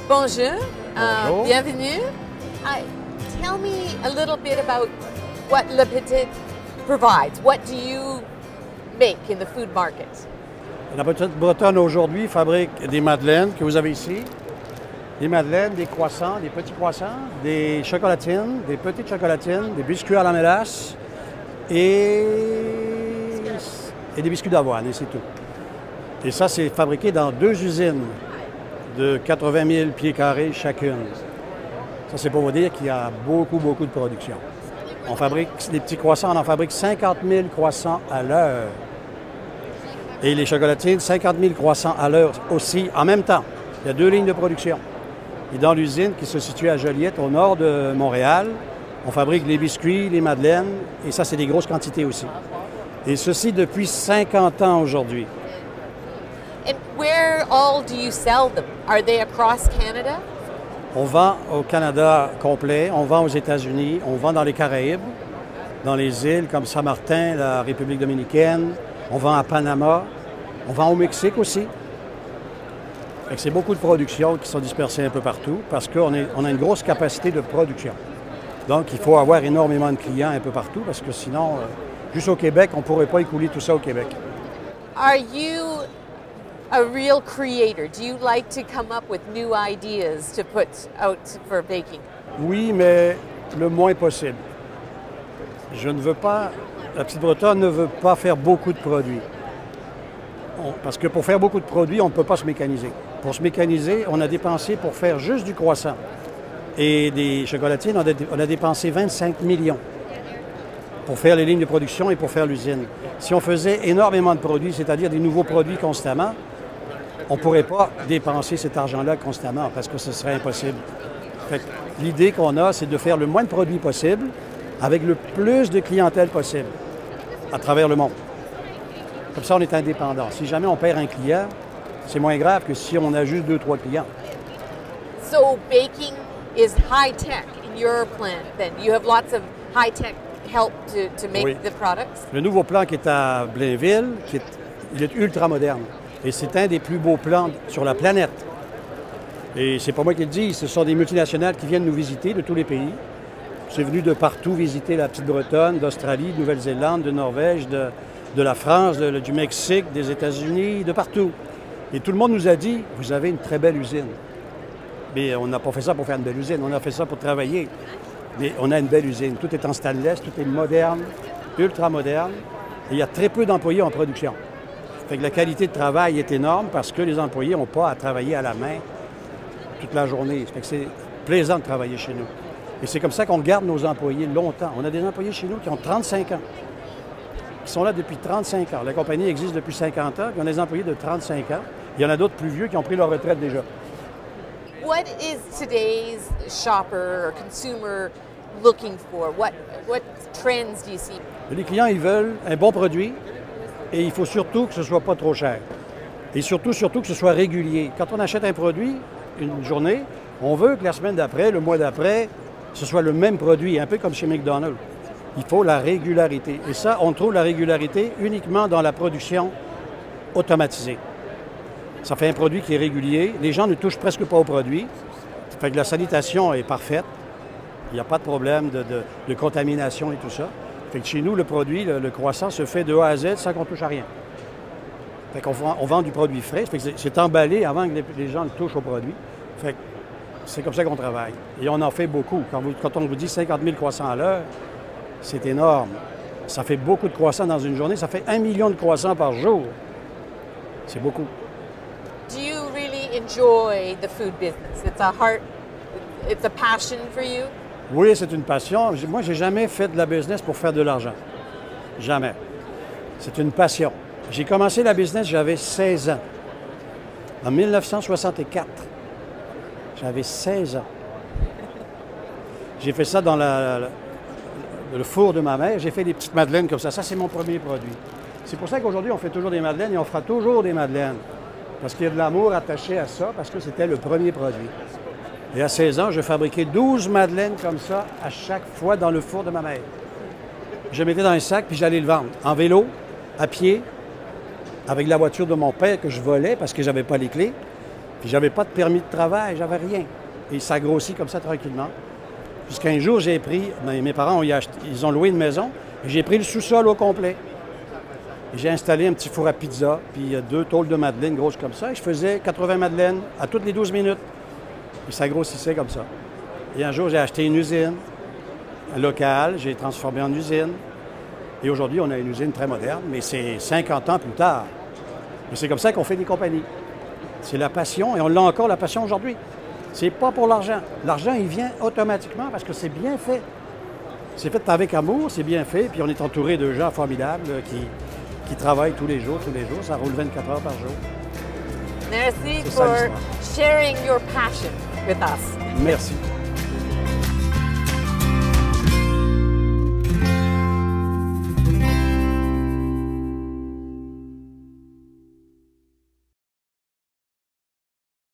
Bonjour. Bonjour. Bienvenue. Tell me a little bit about what Le Petit provides. What do you make in the food market? La Petite Bretonne aujourd'hui fabrique des madeleines que vous avez ici. Des madeleines, des croissants, des petits croissants, des chocolatines, des petites chocolatines, des biscuits à la mélasse et des biscuits d'avoine, et c'est tout. Et ça, c'est fabriqué dans 2 usines de 80 000 pieds carrés chacune. Ça, c'est pour vous dire qu'il y a beaucoup de production. On fabrique des petits croissants, on en fabrique 50 000 croissants à l'heure. Et les chocolatines, 50 000 croissants à l'heure aussi, en même temps. Il y a 2 lignes de production. Et dans l'usine qui se situe à Joliette, au nord de Montréal, on fabrique les biscuits, les madeleines, et ça, c'est des grosses quantités aussi. Et ceci depuis 50 ans aujourd'hui. And where all do you sell them? Are they across Canada? On vend au Canada complet, on vend aux États-Unis, on vend dans les Caraïbes, dans les îles comme Saint-Martin, la République dominicaine, on vend à Panama, on vend au Mexique aussi. C'est beaucoup de productions qui sont dispersées un peu partout parce qu'on a une grosse capacité de production. Donc, il faut avoir énormément de clients un peu partout parce que sinon, juste au Québec, on ne pourrait pas écouler tout ça au Québec. Are you a real creator? Do you like to come up with new ideas to put out for baking? Oui, mais le moins possible. Je ne veux pas, la Petite Bretonne ne veut pas faire beaucoup de produits. Parce que pour faire beaucoup de produits, on ne peut pas se mécaniser. Pour se mécaniser, on a dépensé pour faire juste du croissant et des chocolatines, on a dépensé 25 millions pour faire les lignes de production et pour faire l'usine. Si on faisait énormément de produits, c'est-à-dire des nouveaux produits constamment, on ne pourrait pas dépenser cet argent-là constamment parce que ce serait impossible. L'idée qu'on a, c'est de faire le moins de produits possible avec le plus de clientèle possible à travers le monde. Comme ça, on est indépendant. Si jamais on perd un client, c'est moins grave que si on a juste 2-3 clients. So baking is high-tech in your plant then? You have lots of high-tech help to make Oui. the products? Le nouveau plant qui est à Blainville, il est ultra moderne. Et c'est un des plus beaux plants sur la planète. Et c'est pas moi qui le dis, ce sont des multinationales qui viennent nous visiter de tous les pays. C'est venu de partout visiter la Petite Bretonne, d'Australie, de Nouvelle-Zélande, de Norvège, de la France, du Mexique, des États-Unis, de partout. Et tout le monde nous a dit, vous avez une très belle usine. Mais on n'a pas fait ça pour faire une belle usine, on a fait ça pour travailler. Mais on a une belle usine. Tout est en stainless, tout est moderne, ultra moderne. Et il y a très peu d'employés en production. Fait que la qualité de travail est énorme parce que les employés n'ont pas à travailler à la main toute la journée. Fait que c'est plaisant de travailler chez nous. Et c'est comme ça qu'on garde nos employés longtemps. On a des employés chez nous qui ont 35 ans. Ils sont là depuis 35 ans. La compagnie existe depuis 50 ans, puis on a des employés de 35 ans. Il y en a d'autres plus vieux qui ont pris leur retraite déjà. What is today's shopper or consumer looking for? What trends do you see? Les clients, ils veulent un bon produit et il faut surtout que ce ne soit pas trop cher. Et surtout que ce soit régulier. Quand on achète un produit, une journée, on veut que la semaine d'après, le mois d'après, ce soit le même produit, un peu comme chez McDonald's. Il faut la régularité. Et ça, on trouve la régularité uniquement dans la production automatisée. Ça fait un produit qui est régulier. Les gens ne touchent presque pas au produit. Ça fait que la sanitation est parfaite. Il n'y a pas de problème de contamination et tout ça. Fait que chez nous, le produit, le croissant, se fait de A à Z sans qu'on touche à rien. Fait qu'on vend du produit frais. Fait que c'est emballé avant que les gens le touchent au produit. Fait que c'est comme ça qu'on travaille. Et on en fait beaucoup. Quand on vous dit 50 000 croissants à l'heure, c'est énorme. Ça fait beaucoup de croissants dans une journée. Ça fait 1 million de croissants par jour. C'est beaucoup. Do you really enjoy the food business? It's a passion for you? Oui, c'est une passion. Moi, j'ai jamais fait de la business pour faire de l'argent. Jamais. C'est une passion. J'ai commencé la business, j'avais 16 ans. En 1964. J'avais 16 ans. J'ai fait ça dans le four de ma mère. J'ai fait des petites madeleines comme ça. Ça, c'est mon premier produit. C'est pour ça qu'aujourd'hui, on fait toujours des madeleines et on fera toujours des madeleines. Parce qu'il y a de l'amour attaché à ça, parce que c'était le premier produit. Et à 16 ans, je fabriquais 12 madeleines comme ça à chaque fois dans le four de ma mère. Je mettais dans un sac, puis j'allais le vendre. En vélo, à pied, avec la voiture de mon père que je volais parce que je n'avais pas les clés. Puis j'avais pas de permis de travail, j'avais rien. Et ça grossit comme ça tranquillement. Jusqu'à un jour, j'ai pris, mes parents ils ont loué une maison, et j'ai pris le sous-sol au complet. Et j'ai installé un petit four à pizza, puis 2 tôles de madeleine grosses comme ça, et je faisais 80 madeleines à toutes les 12 minutes. Et ça grossissait comme ça. Et un jour, j'ai acheté une usine locale, j'ai transformé en usine. Et aujourd'hui, on a une usine très moderne, mais c'est 50 ans plus tard. Et c'est comme ça qu'on fait des compagnies. C'est la passion, et on l'a encore la passion aujourd'hui. C'est pas pour l'argent. L'argent, il vient automatiquement parce que c'est bien fait. C'est fait avec amour, c'est bien fait, puis on est entouré de gens formidables qui travaillent tous les jours. Ça roule 24 heures par jour. Merci C'est ça, for l'histoire. sharing your passion with us. Merci.